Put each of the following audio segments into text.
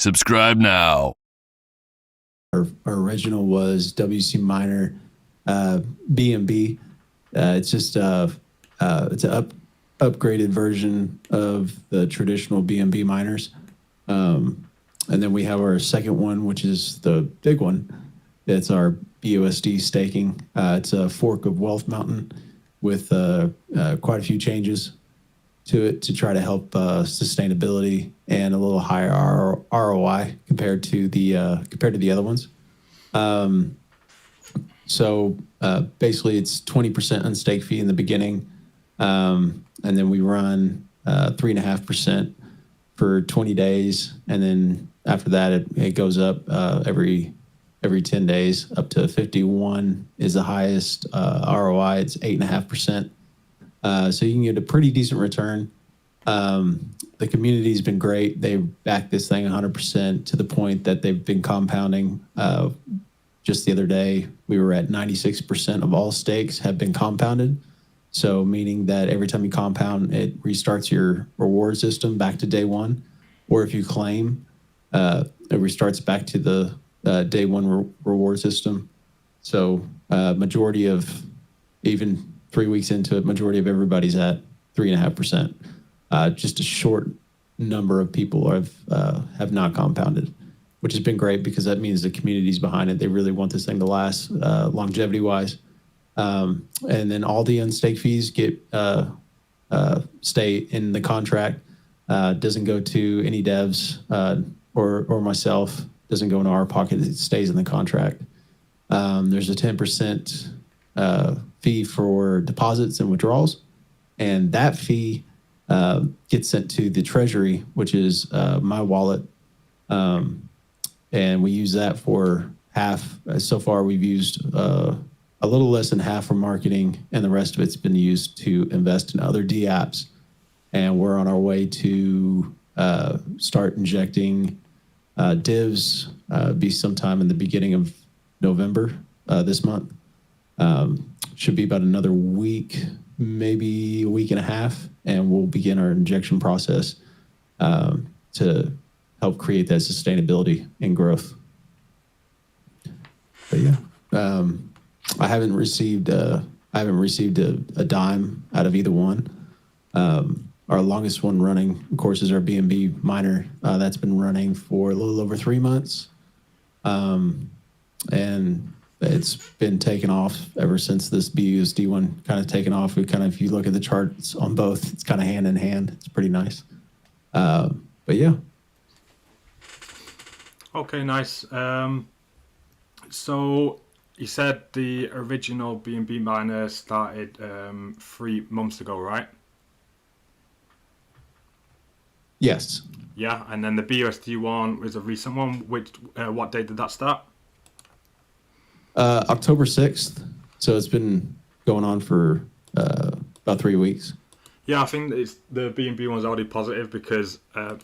Subscribe now. Our original was WC Miner BNB. It's just it's an upgraded version of the traditional BNB miners. And then we have our second one, which is the big one. It's our BUSD staking. It's a fork of Wealth Mountain with quite a few changes to it to try to help sustainability and a little higher ROI compared to the other ones. So basically, it's 20% unstake fee in the beginning, and then we run 3.5% for 20 days, and then after that, it goes up every 10 days up to 51 is the highest ROI. It's 8.5%. So you can get a pretty decent return. The community's been great. They've backed this thing 100% to the point that they've been compounding. Just the other day, we were at 96% of all stakes have been compounded. So meaning that every time you compound, it restarts your reward system back to day one. Or if you claim, it restarts back to the day one reward system. So majority of, even 3 weeks into it, majority of everybody's at 3.5%. Just a short number of people have not compounded, which has been great because that means the community's behind it. They really want this thing to last longevity-wise. And then all the unstake fees stay in the contract. Doesn't go to any devs or myself. Doesn't go into our pocket. It stays in the contract. There's a 10% fee for deposits and withdrawals, and that fee gets sent to the treasury, which is my wallet, and we use that for half. So far, we've used a little less than half for marketing, and the rest of it's been used to invest in other D apps. And we're on our way to start injecting divs, be sometime in the beginning of November this month. Should be about another week, maybe a week and a half, and we'll begin our injection process to help create that sustainability and growth. But yeah, I haven't received a dime out of either one. Our longest one running, of course, is our BNB miner. That's been running for a little over 3 months, and it's been taken off ever since this BUSD one kind of taken off. We kind of, if you look at the charts on both, it's kind of hand in hand. It's pretty nice. But yeah. Okay, nice. So you said the original BNB miner started 3 months ago, right? Yes. Yeah, and then the BUSD one was a recent one. What date did that start? October 6th. So it's been going on for about 3 weeks. Yeah, I think the BNB one's already positive because I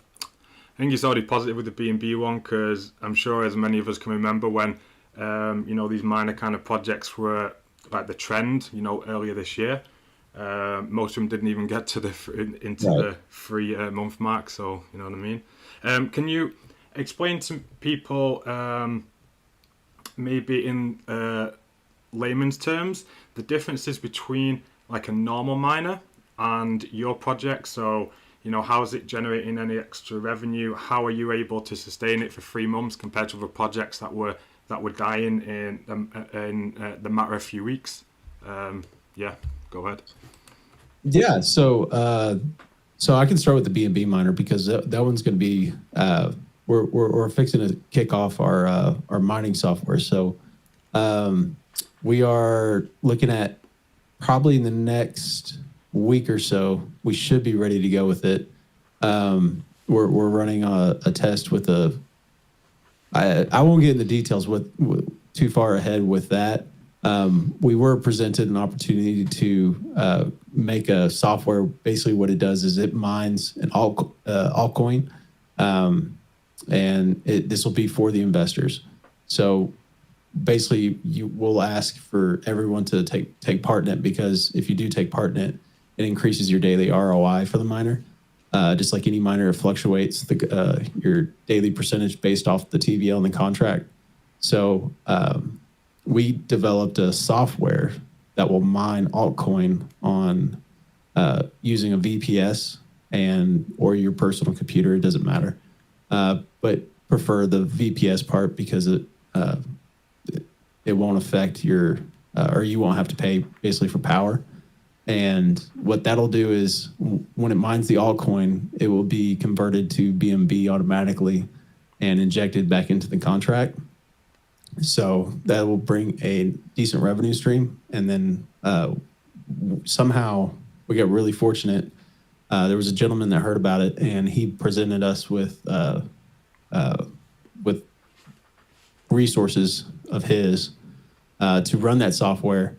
think it's already positive with the BNB one because I'm sure as many of us can remember when these minor kind of projects were like the trend, earlier this year. Most of them didn't even get to the 3 month mark, so you know what I mean. Can you explain to people, maybe in layman's terms, the differences between like a normal miner and your project? So how is it generating any extra revenue? How are you able to sustain it for 3 months compared to other projects that were dying in the matter of a few weeks? Yeah, go ahead. Yeah, so I can start with the BNB miner because that one's going to be we're fixing to kick off our mining software. So we are looking at probably in the next week or so we should be ready to go with it. We're running a test with I won't get into details with too far ahead with that. We were presented an opportunity to make a software. Basically, what it does is it mines an altcoin, and this will be for the investors. So basically, you will ask for everyone to take part in it because if you do take part in it, it increases your daily ROI for the miner. just like any miner, it fluctuates your daily percentage based off the TVL and the contract. So we developed a software that will mine altcoin on using a VPS or your personal computer. It doesn't matter, but prefer the VPS part because it won't affect your or you won't have to pay basically for power. And what that'll do is when it mines the altcoin, it will be converted to BNB automatically and injected back into the contract. So that will bring a decent revenue stream. And then somehow we got really fortunate. There was a gentleman that heard about it, and he presented us with resources of his to run that software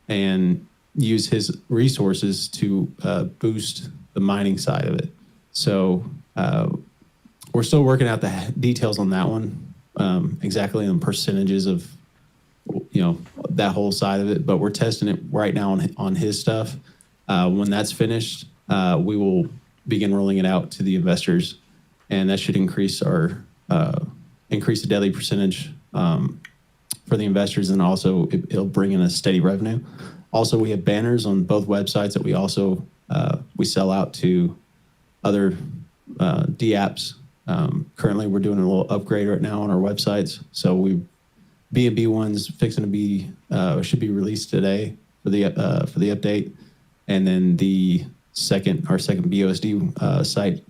and use his resources to boost the mining side of it. So we're still working out the details on that one, exactly on percentages of that whole side of it. But we're testing it right now on his stuff. When that's finished, we will begin rolling it out to the investors, and that should increase the daily percentage for the investors, and also it'll bring in a steady revenue. Also, we have banners on both websites that we also we sell out to other DApps. Currently, we're doing a little upgrade right now on our websites. So BNB one's fixing to be should be released today for the update, and then our second BUSD site.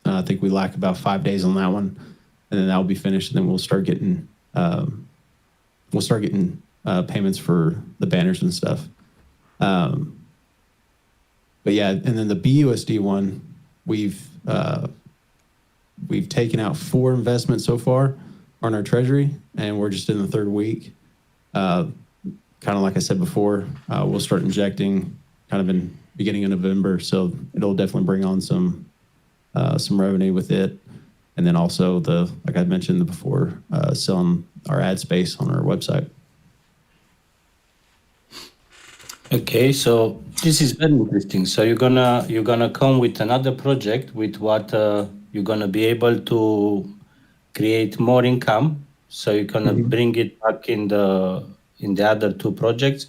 I think we lack about 5 days on that one, and then that will be finished. And then we'll start getting payments for the banners and stuff. But yeah, and then the BUSD one, we've taken out 4 investments so far on our treasury, and we're just in the 3rd week. Kind of like I said before, we'll start injecting kind of in beginning of November, so it'll definitely bring on some revenue with it. And then also like I mentioned before, selling our ad space on our website. Okay, so this is very interesting. So you're gonna come with another project with what you're gonna be able to create more income. So you're gonna bring it back in the other 2 projects,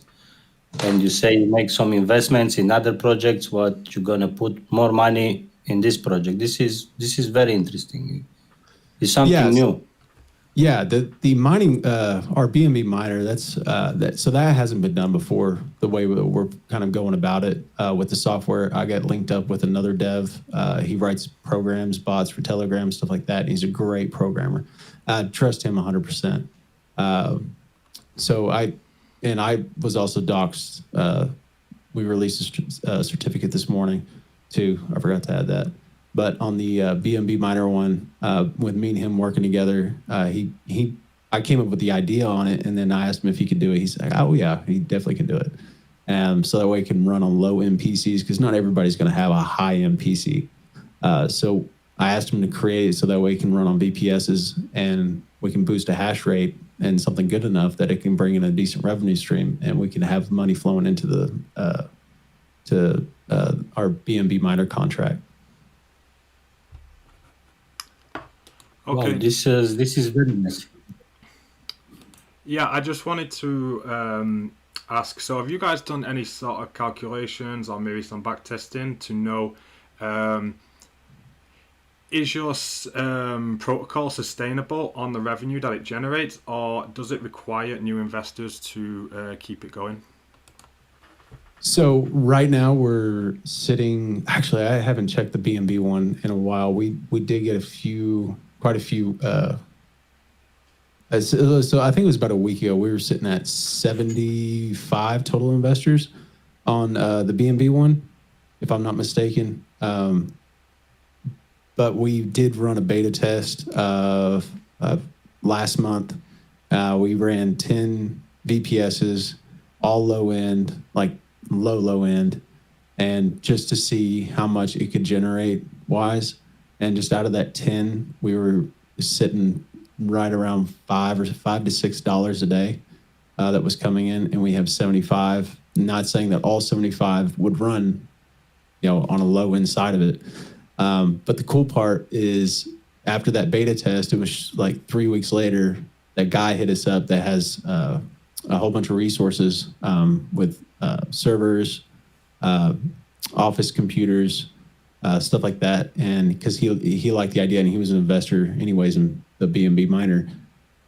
and you say you make some investments in other projects. What you're gonna put more money in this project? This is very interesting. It's something new. Yeah, the mining, our BNB miner, so that hasn't been done before. The way we're kind of going about it with the software, I got linked up with another dev. He writes programs, bots for Telegram, stuff like that. He's a great programmer. I trust him 100%. So I was also doxed. We released a certificate this morning too. I forgot to add that. But on the BNB miner one, with me and him working together, I came up with the idea on it, and then I asked him if he could do it. He's like, "Oh yeah, he definitely can do it." So that way it can run on low end PCs, because not everybody's going to have a high end PC. So I asked him to create it so that way it can run on VPSs, and we can boost a hash rate and something good enough that it can bring in a decent revenue stream, and we can have money flowing into our BNB miner contract. Okay. Wow, this is very nice. Yeah, I just wanted to ask, so have you guys done any sort of calculations or maybe some back testing to know, is your protocol sustainable on the revenue that it generates, or does it require new investors to keep it going? So right now we're sitting, actually I haven't checked the BNB one in a while. We did get quite a few. So I think it was about a week ago. We were sitting at 75 total investors on the BNB one, if I'm not mistaken. But we did run a beta test last month. We ran 10 VPSs, all low end, like low end, and just to see how much it could generate wise. And just out of that 10, we were sitting right around $5 to $6 a day that was coming in, and we have 75. Not saying that all 75 would run, on a low end side of it, But the cool part is after that beta test, it was like 3 weeks later, that guy hit us up that has a whole bunch of resources with servers, office computers, stuff like that. And because he liked the idea and he was an investor anyways in the BNB miner.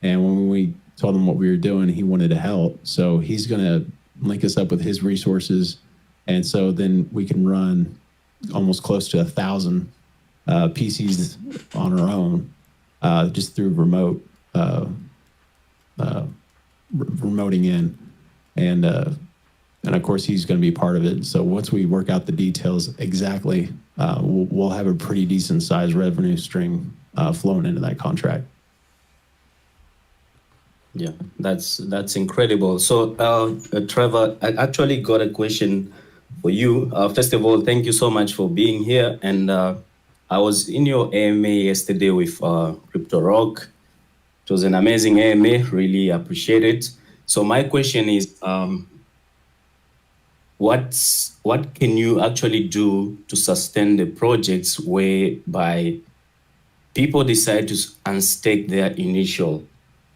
And when we told him what we were doing, he wanted to help. So he's going to link us up with his resources. And so then we can run almost close to 1,000 PCs on our own just through remoting in. And of course, he's going to be part of it. So once we work out the details exactly, we'll have a pretty decent sized revenue stream flowing into that contract. Yeah, that's incredible. So, Trevor, I actually got a question for you. First of all, thank you so much for being here. And I was in your AMA yesterday with Crypto Rock. It was an amazing AMA. Really appreciate it. So my question is, what can you actually do to sustain the projects whereby people decide to unstake their initial?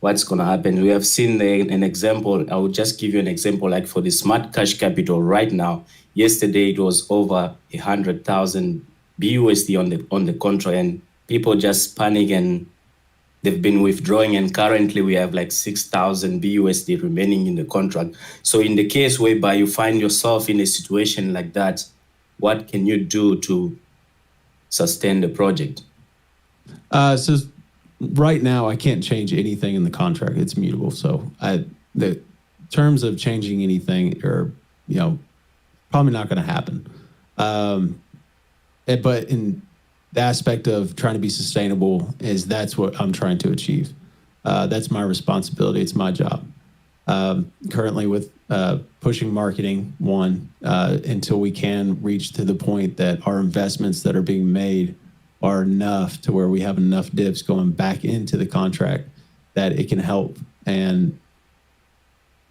What's going to happen? We have seen an example. I will just give you an example, like for the Smart Cash Capital right now. Yesterday, it was over 100,000 BUSD on the contract, and people just panic and they've been withdrawing. And currently, we have like 6,000 BUSD remaining in the contract. So in the case whereby you find yourself in a situation like that, what can you do to sustain the project? So right now, I can't change anything in the contract. It's mutable. So the terms of changing anything are, probably not going to happen. But in the aspect of trying to be sustainable that's what I'm trying to achieve. That's my responsibility. It's my job. Currently with pushing marketing, until we can reach to the point that our investments that are being made are enough to where we have enough divs going back into the contract that it can help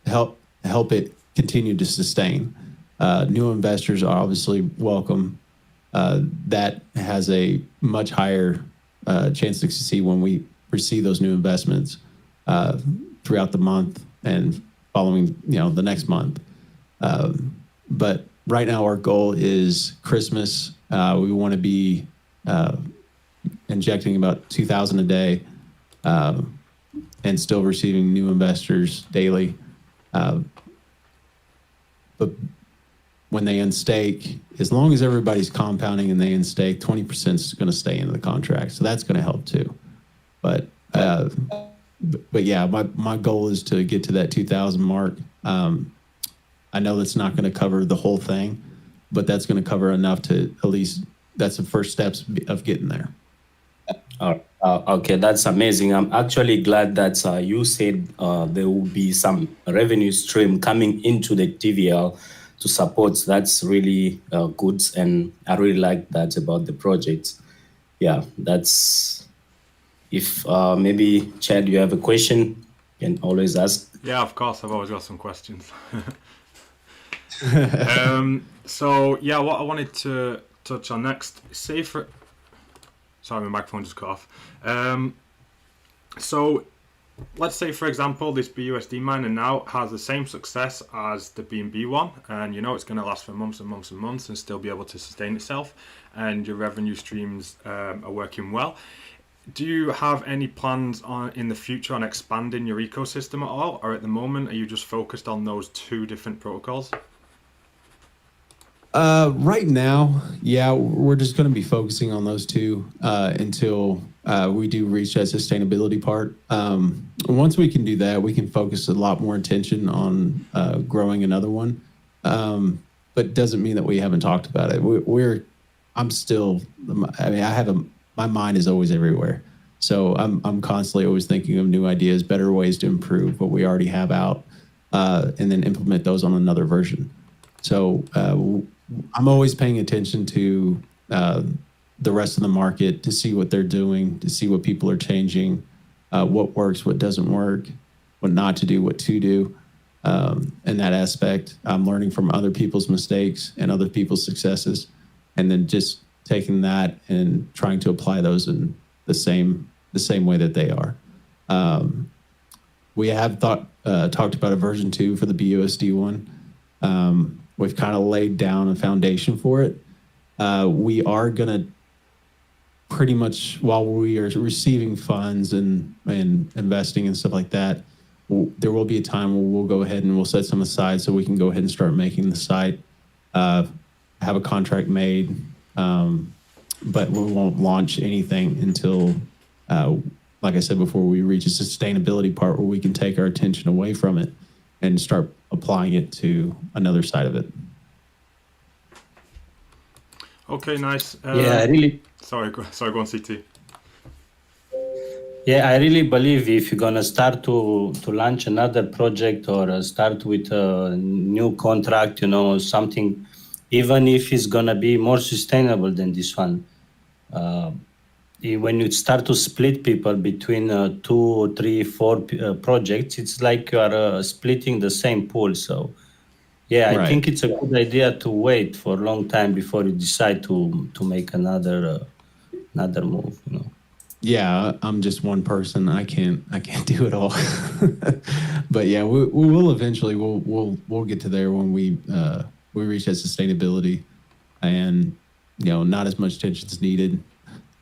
it continue to sustain. New investors are obviously welcome. That has a much higher chance to succeed when we receive those new investments throughout the month and following, the next month. But right now our goal is Christmas. We want to be injecting about 2,000 a day and still receiving new investors daily. But when they unstake, as long as everybody's compounding and they unstake, 20% is going to stay into the contract. So that's going to help too. But yeah, my goal is to get to that 2,000 mark. I know that's not going to cover the whole thing, but that's going to cover enough to at least, that's the first steps of getting there. Okay, that's amazing. I'm actually glad that you said there will be some revenue stream coming into the TVL to support. That's really good, and I really like that about the project. Yeah, that's, if maybe Chad, you have a question, you can always ask. Yeah, of course, I've always got some questions. So yeah, what I wanted to touch on next, sorry, my microphone just cut off. So let's say, for example, this BUSD miner now has the same success as the BNB one, and it's going to last for months and months and months and still be able to sustain itself, and your revenue streams are working well. Do you have any plans in the future on expanding your ecosystem at all, or at the moment are you just focused on those two different protocols? Right now, yeah, we're just going to be focusing on those two until we do reach that sustainability part. Once we can do that, we can focus a lot more attention on growing another one. But doesn't mean that we haven't talked about it. My mind is always everywhere. So I'm constantly always thinking of new ideas, better ways to improve what we already have out, and then implement those on another version. So I'm always paying attention to the rest of the market to see what they're doing, to see what people are changing, what works, what doesn't work, what not to do, what to do. In that aspect, I'm learning from other people's mistakes and other people's successes, and then just taking that and trying to apply those in the same way that they are. We have talked about a version 2 for the BUSD one. We've kind of laid down a foundation for it. We are going to pretty much, while we are receiving funds and investing and stuff like that, there will be a time where we'll go ahead and we'll set some aside so we can go ahead and start making the site, have a contract made, but we won't launch anything until, like I said before, we reach a sustainability part where we can take our attention away from it and start applying it to another side of it. Okay, nice. Yeah, I really. Sorry, go on, CT. Yeah, I really believe if you're gonna start to launch another project or start with a new contract, something, even if it's gonna be more sustainable than this one, when you start to split people between 2, 3, 4 projects, it's like you are splitting the same pool. So, yeah, I Right. think it's a good idea to wait for a long time before you decide to make another move. Yeah, I'm just one person. I can't do it all. But yeah, we will eventually. We'll get to there when we reach that sustainability, and not as much attention is needed.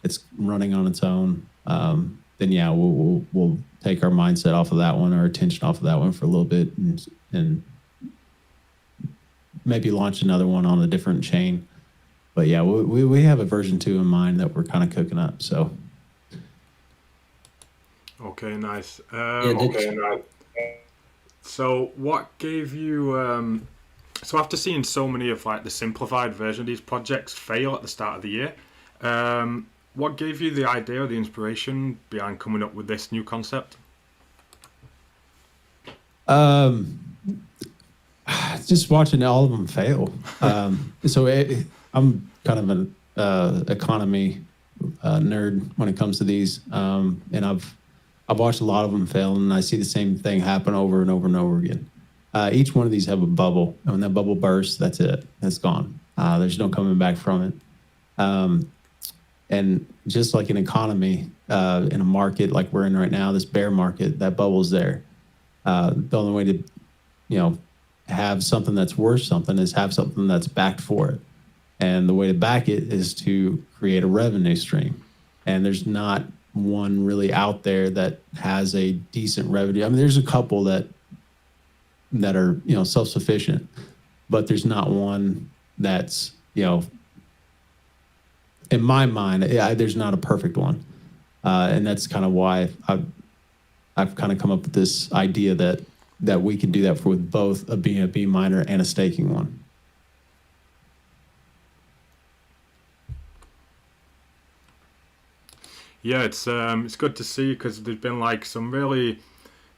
It's running on its own. Then yeah, we'll take our mindset off of that one, our attention off of that one for a little bit, and maybe launch another one on a different chain. But yeah, we have a version 2 in mind that we're kind of cooking up. So. Okay, nice. Yeah, So what gave you, so after seeing so many of like the simplified version of these projects fail at the start of the year, what gave you the idea or the inspiration behind coming up with this new concept? Just watching all of them fail. So I'm kind of an economy nerd when it comes to these, and I've watched a lot of them fail, and I see the same thing happen over and over and over again. Each one of these have a bubble, and when that bubble bursts, that's it. That's gone. There's no coming back from it. And just like an economy, in a market like we're in right now, this bear market, that bubble's there. The only way to, have something that's worth something is have something that's backed for it. And the way to back it is to create a revenue stream. And there's not one really out there that has a decent revenue. I mean, there's a couple that are, self-sufficient, but there's not one that's, in my mind, there's not a perfect one. And that's kind of why I've kind of come up with this idea that we can do that with both a BNB miner and a staking one. Yeah, it's good to see because there's been like some really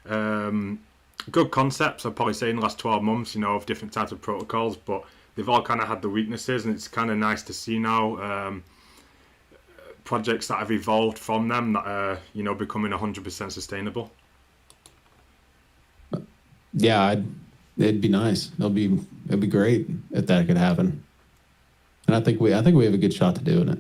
good concepts, I'd probably say, in the last 12 months, of different types of protocols, but they've all kind of had the weaknesses, and it's kind of nice to see now projects that have evolved from them that are, becoming 100% sustainable. Yeah, it'd be nice. It'd be great if that could happen. And I think we have a good shot to doing it.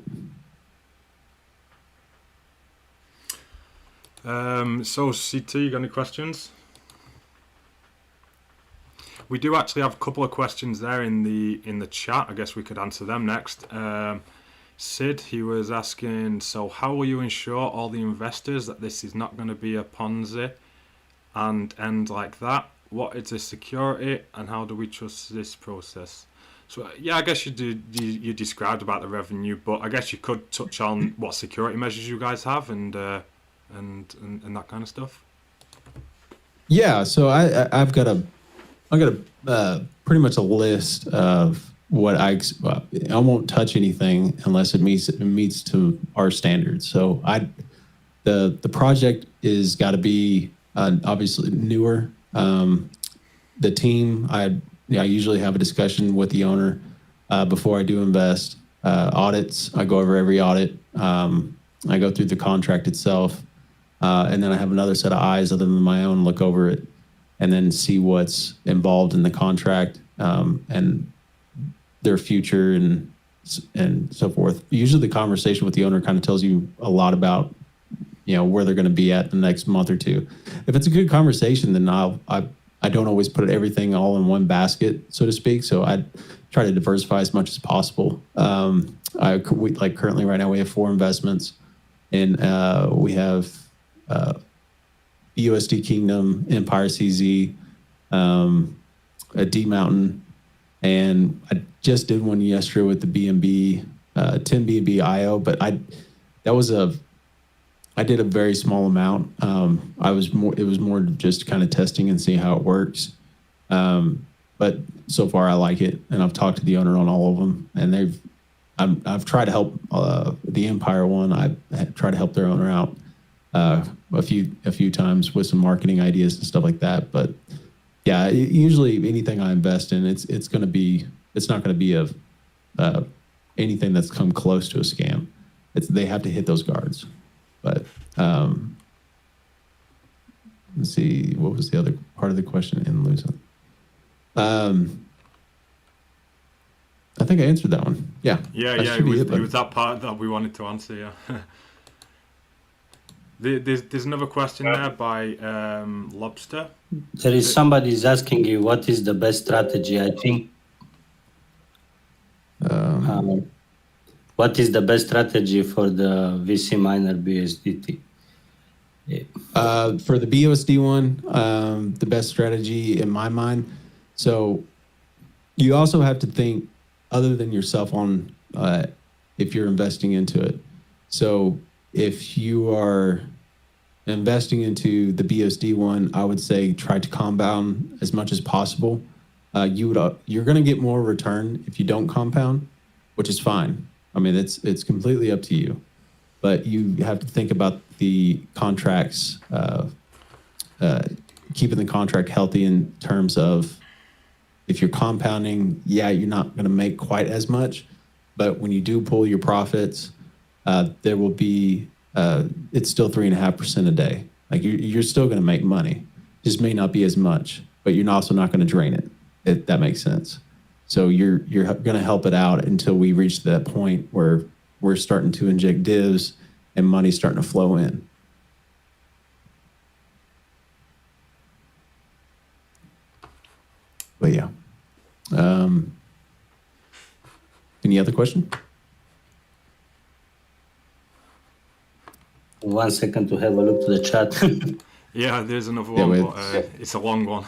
So CT, you got any questions? We do actually have a couple of questions there in the chat. I guess we could answer them next. Sid, he was asking, so how will you ensure all the investors that this is not going to be a Ponzi and end like that? What is the security and how do we trust this process? So yeah, I guess you described about the revenue, but I guess you could touch on what security measures you guys have and that kind of stuff. Yeah, so I've got a pretty much a list of what I won't touch anything unless it meets to our standards. So the project is got to be obviously newer. The team, I usually have a discussion with the owner before I do invest. Audits, I go over every audit. I go through the contract itself, and then I have another set of eyes other than my own look over it, and then see what's involved in the contract and their future and and so forth. Usually the conversation with the owner kind of tells you a lot about, where they're going to be at the next month or two. If it's a good conversation, then I don't always put everything all in one basket, so to speak. So I try to diversify as much as possible. Currently right now we have 4 investments, and we have BUSD Kingdom, Empire CZ, a D Mountain, and I just did one yesterday with the BNB, 10 BNB IO, but I did a very small amount. It was more just kind of testing and seeing how it works. But so far I like it, and I've talked to the owner on all of them, and I've tried to help the Empire one. I tried to help their owner out a few times with some marketing ideas and stuff like that. But yeah, usually anything I invest in, it's not going to be anything that's come close to a scam. They have to hit those guards. But let's see, what was the other part of the question in losing? I think I answered that one. Yeah. Yeah. It was that part that we wanted to answer. Yeah. There's another question there by Lobster. There is somebody's asking you what is the best strategy. I think. What is the best strategy for the VC miner BUSDT? For the BUSD one, the best strategy in my mind. So you also have to think other than yourself on if you're investing into it. So if you are investing into the BUSD one, I would say try to compound as much as possible. You're going to get more return if you don't compound, which is fine. I mean, it's completely up to you, but you have to think about the contracts, keeping the contract healthy in terms of if you're compounding, you're not going to make quite as much, but when you do pull your profits, there will be, it's still 3.5% a day. Like you're still going to make money, just may not be as much, but you're also not going to drain it, if that makes sense. So you're going to help it out until we reach that point where we're starting to inject divs and money's starting to flow in. But yeah. Any other question? 1 second to have a look to the chat. Yeah, there's another one, but it's a long one.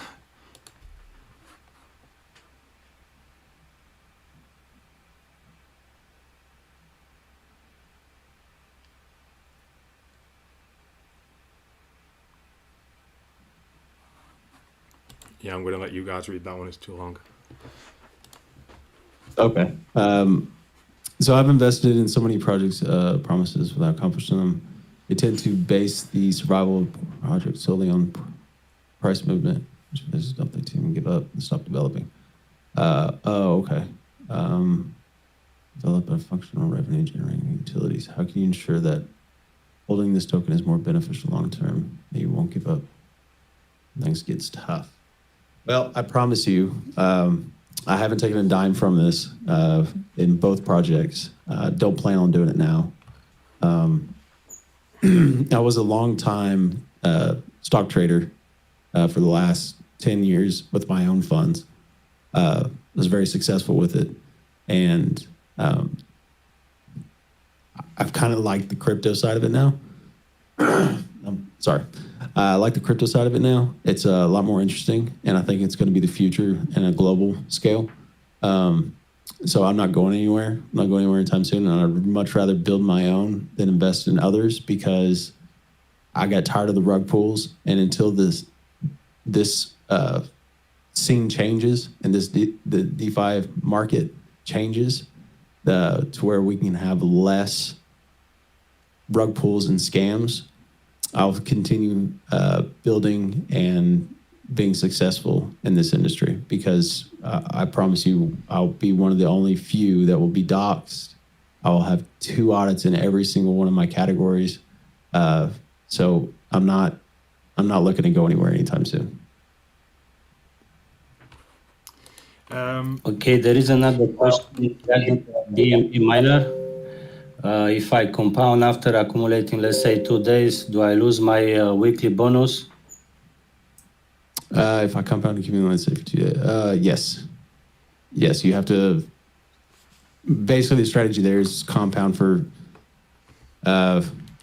Yeah, I'm going to let you guys read that one. It's too long. Okay. So I've invested in so many projects, promises without accomplishing them. They tend to base the survival of projects solely on price movement, which is stuff they team give up and stop developing. Okay. Develop a functional revenue generating utilities. How can you ensure that holding this token is more beneficial long term, that you won't give up? Things gets tough. Well, I promise you, I haven't taken a dime from this in both projects. Don't plan on doing it now. I was a long time stock trader for the last 10 years with my own funds. I was very successful with it. And I've kind of liked the crypto side of it now. I'm sorry. I like the crypto side of it now. It's a lot more interesting, and I think it's going to be the future in a global scale. So I'm not going anywhere. I'm not going anywhere anytime soon, and I'd much rather build my own than invest in others because I got tired of the rug pulls. And until this scene changes and the DeFi market changes to where we can have less rug pulls and scams, I'll continue building and being successful in this industry because I promise you, I'll be one of the only few that will be doxxed. I'll have 2 audits in every single one of my categories. So I'm not looking to go anywhere anytime soon. Okay, there is another question regarding BNB miner. If I compound after accumulating, let's say 2 days, do I lose my weekly bonus? If I compound accumulate, say for 2 days, yes. Yes, you have to. Basically, the strategy there is compound for a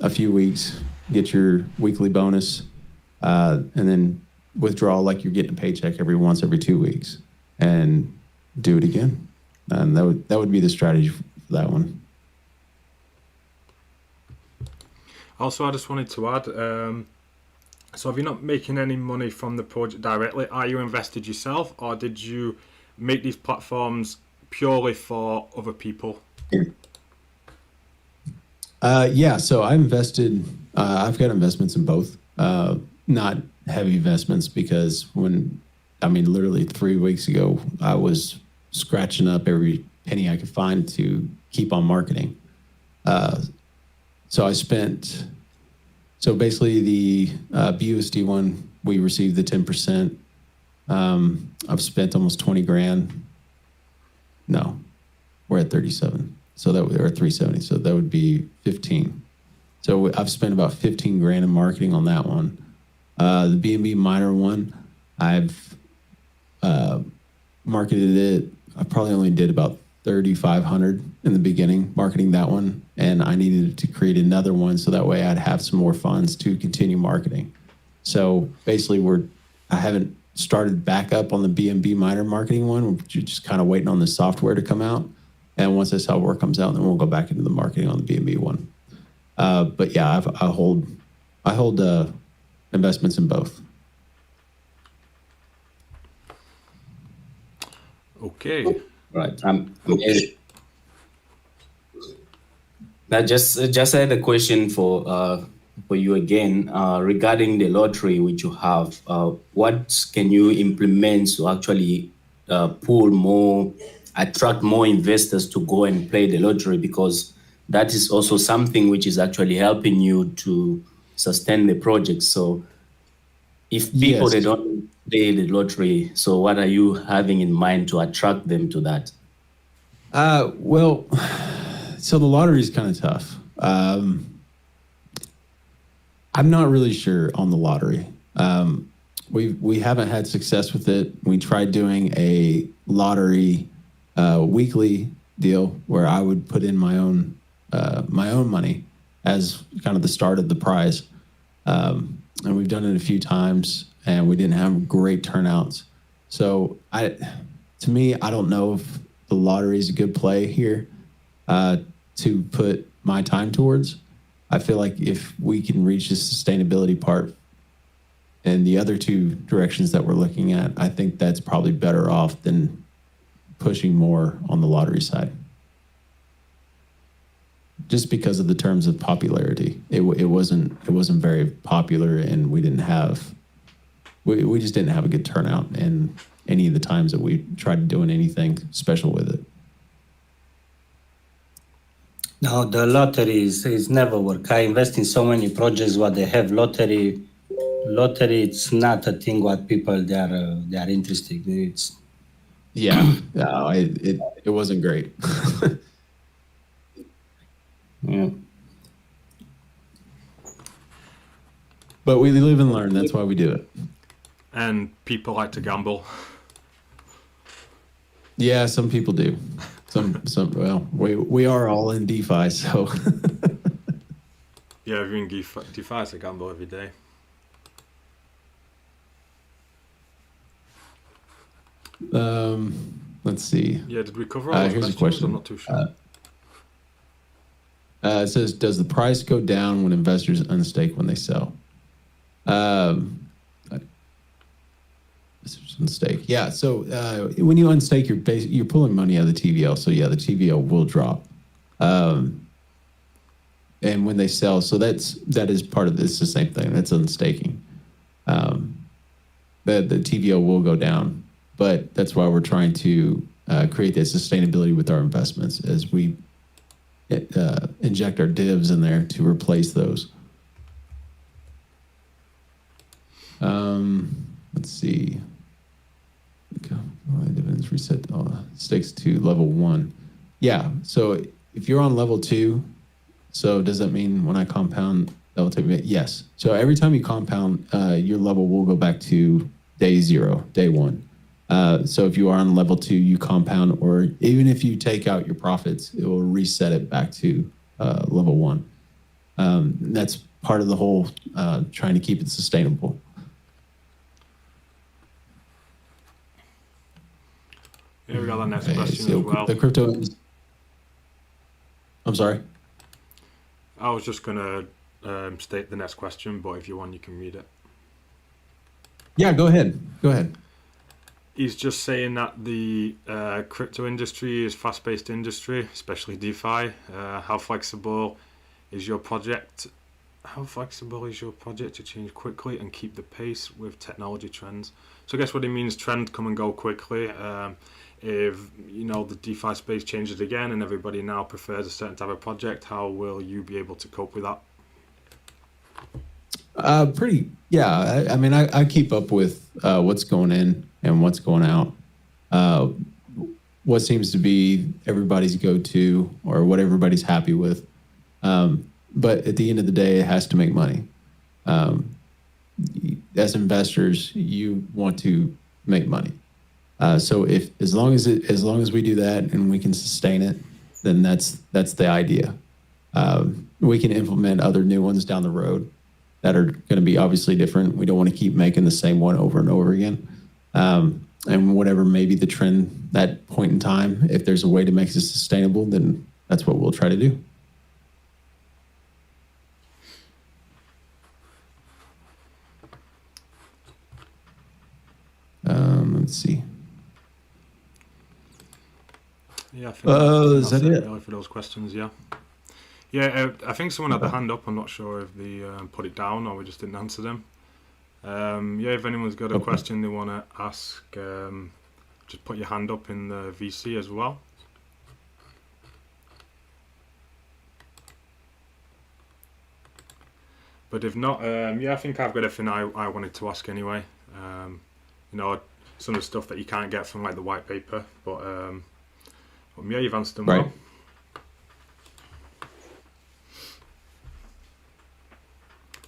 few weeks, get your weekly bonus, and then withdraw like you're getting a paycheck every 2 weeks, and do it again. And that would be the strategy for that one. Also, I just wanted to add, so if you're not making any money from the project directly, are you invested yourself, or did you make these platforms purely for other people? Yeah, so I invested, I've got investments in both, not heavy investments because literally 3 weeks ago, I was scratching up every penny I could find to keep on marketing. So basically the BUSD one, we received the 10%. I've spent almost 20 grand. No, we're at 37. So that would, or 370. So that would be 15. So I've spent about 15 grand in marketing on that one. The BNB miner one, I've marketed it. I probably only did about 3,500 in the beginning marketing that one, and I needed to create another one so that way I'd have some more funds to continue marketing. So basically, I haven't started back up on the BNB miner marketing one. We're just kind of waiting on the software to come out, and once the software comes out, then we'll go back into the marketing on the BNB one. But yeah, I hold investments in both. Okay. Right. I just had a question for you again regarding the lottery which you have. What can you implement to actually attract more investors to go and play the lottery? Because that is also something which is actually helping you to sustain the project. So if people they don't play the lottery, so what are you having in mind to attract them to that? Well, so the lottery is kind of tough. I'm not really sure on the lottery. We haven't had success with it. We tried doing a lottery weekly deal where I would put in my own money as kind of the start of the prize. And we've done it a few times, and we didn't have great turnouts. So to me, I don't know if the lottery is a good play here to put my time towards. I feel like if we can reach the sustainability part and the other two directions that we're looking at, I think that's probably better off than pushing more on the lottery side. Just because of the terms of popularity, it wasn't very popular, and we just didn't have a good turnout in any of the times that we tried doing anything special with it. No, the lottery is never work. I invest in so many projects where they have lottery. Lottery, it's not a thing what people they are interested in. It's it wasn't great. Yeah. But we live and learn. That's why we do it. And people like to gamble. Yeah, some people do. Well, we are all in DeFi, so. Yeah, if you're in DeFi, it's a gamble every day. Let's see. Yeah, did we cover all those here's a questions? question. I'm not too sure. It says, does the price go down when investors unstake when they sell? Unstake. Yeah. So when you unstake, you're pulling money out of the TVL. So yeah, the TVL will drop. And when they sell, so that is part of this. It's the same thing. That's unstaking. The TVL will go down, but that's why we're trying to create that sustainability with our investments as we inject our divs in there to replace those. Let's see. dividends reset stakes to level 1. Yeah. So if you're on level 2, so does that mean when I compound, that will take me? Yes. So every time you compound, your level will go back to day 0, day 1. So if you are on level 2, you compound, or even if you take out your profits, it will reset it back to level 1. That's part of the whole trying to keep it sustainable. Yeah, we got that next question so as well. The crypto. I'm sorry. I was just gonna state the next question, but if you want, you can read it. Yeah, go ahead. Go ahead. He's just saying that the crypto industry is fast-paced industry, especially DeFi. How flexible is your project? How flexible is your project to change quickly and keep the pace with technology trends? So I guess what he means, trends come and go quickly. If the DeFi space changes again and everybody now prefers a certain type of project, how will you be able to cope with that? I mean, I keep up with what's going in and what's going out. What seems to be everybody's go-to or what everybody's happy with. But at the end of the day, it has to make money. As investors, you want to make money. So as long as we do that and we can sustain it, then that's the idea. We can implement other new ones down the road that are going to be obviously different. We don't want to keep making the same one over and over again. And whatever may be the trend that point in time, if there's a way to make it sustainable, then that's what we'll try to do. Let's see. Yeah, I think that's that it? really for those questions, yeah. Yeah, I think someone had their hand up. I'm not sure if they put it down or we just didn't answer them. If anyone's got a question they want to ask, just put your hand up in the VC as well. But if not, I think I've got everything I wanted to ask anyway. Some of the stuff that you can't get from like the white paper, but you've answered them well.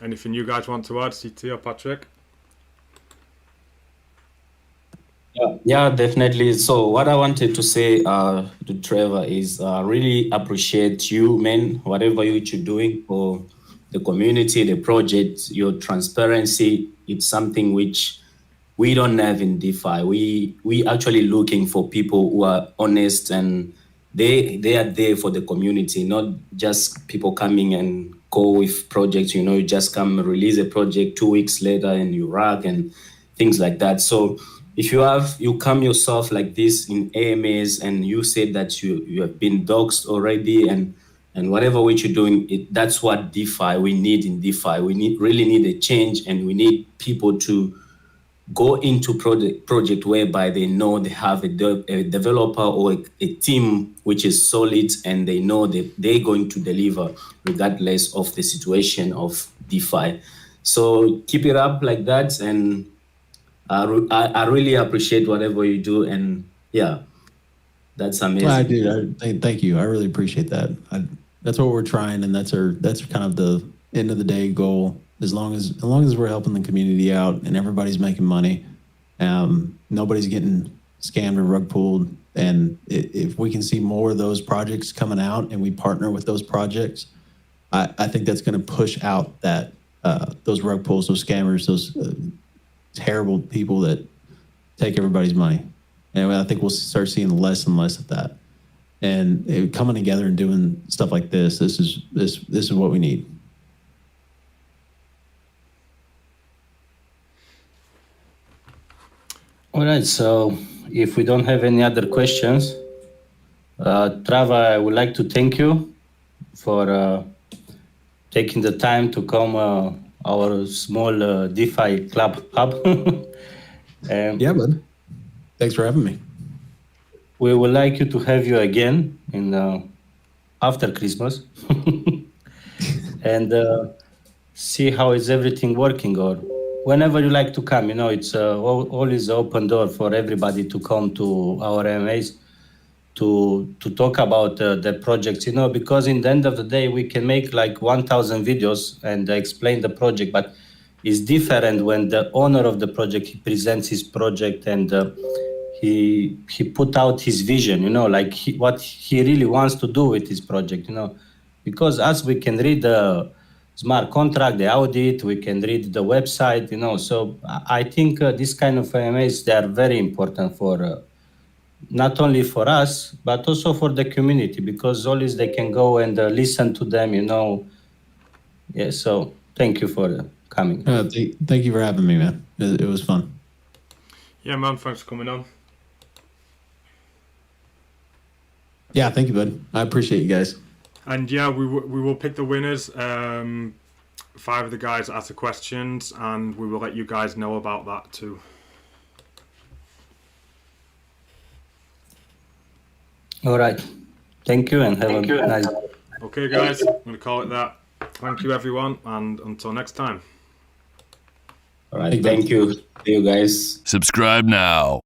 Anything you guys want to add, CT or Patrick? Yeah, definitely. So what I wanted to say to Trevor is really appreciate you, man, whatever you're doing for the community, the project, your transparency. It's something which we don't have in DeFi. We actually looking for people who are honest and they are there for the community, not just people coming and go with projects. You just come release a project 2 weeks later and you rag and things like that. So if you come yourself like this in AMAs and you said that you have been doxxed already and whatever what you're doing, that's what DeFi we need in DeFi. We really need a change, and we need people to go into project whereby they know they have a developer or a team which is solid, and they know that they're going to deliver regardless of the situation of DeFi. So keep it up like that, and I really appreciate whatever you do, and that's amazing. I do. Thank you. I really appreciate that. That's what we're trying, and that's kind of the end of the day goal. As long as we're helping the community out and everybody's making money, nobody's getting scammed or rug pulled. And if we can see more of those projects coming out and we partner with those projects, I think that's going to push out that those rug pulls, those scammers, those terrible people that take everybody's money. And I think we'll start seeing less and less of that. And coming together and doing stuff like this is what we need. All right, so if we don't have any other questions, Trav, I would like to thank you for taking the time to come our small DeFi club hub. Yeah, bud. Thanks for having me. We would like you to have you again in after Christmas and see how is everything working, or whenever you like to come, it's always open door for everybody to come to our AMAs to talk about the projects, because in the end of the day, we can make like 1,000 videos and explain the project, but it's different when the owner of the project, he presents his project and he put out his vision, like what he really wants to do with his project, because as we can read the smart contract, the audit, we can read the website, so I think this kind of AMAs, they are very important for not only for us, but also for the community, because always they can go and listen to them, Yeah, so thank you for coming. Thank you for having me, man. It was fun. Yeah, man, thanks for coming on. Yeah, thank you, bud. I appreciate you guys. And yeah, we will pick the winners. 5 of the guys ask the questions, and we will let you guys know about that too. All right. Thank you and have a nice day. Okay, guys, I'm going to call it that. Thank you, everyone, and until next time. All right. Thank you. See you guys. Subscribe now.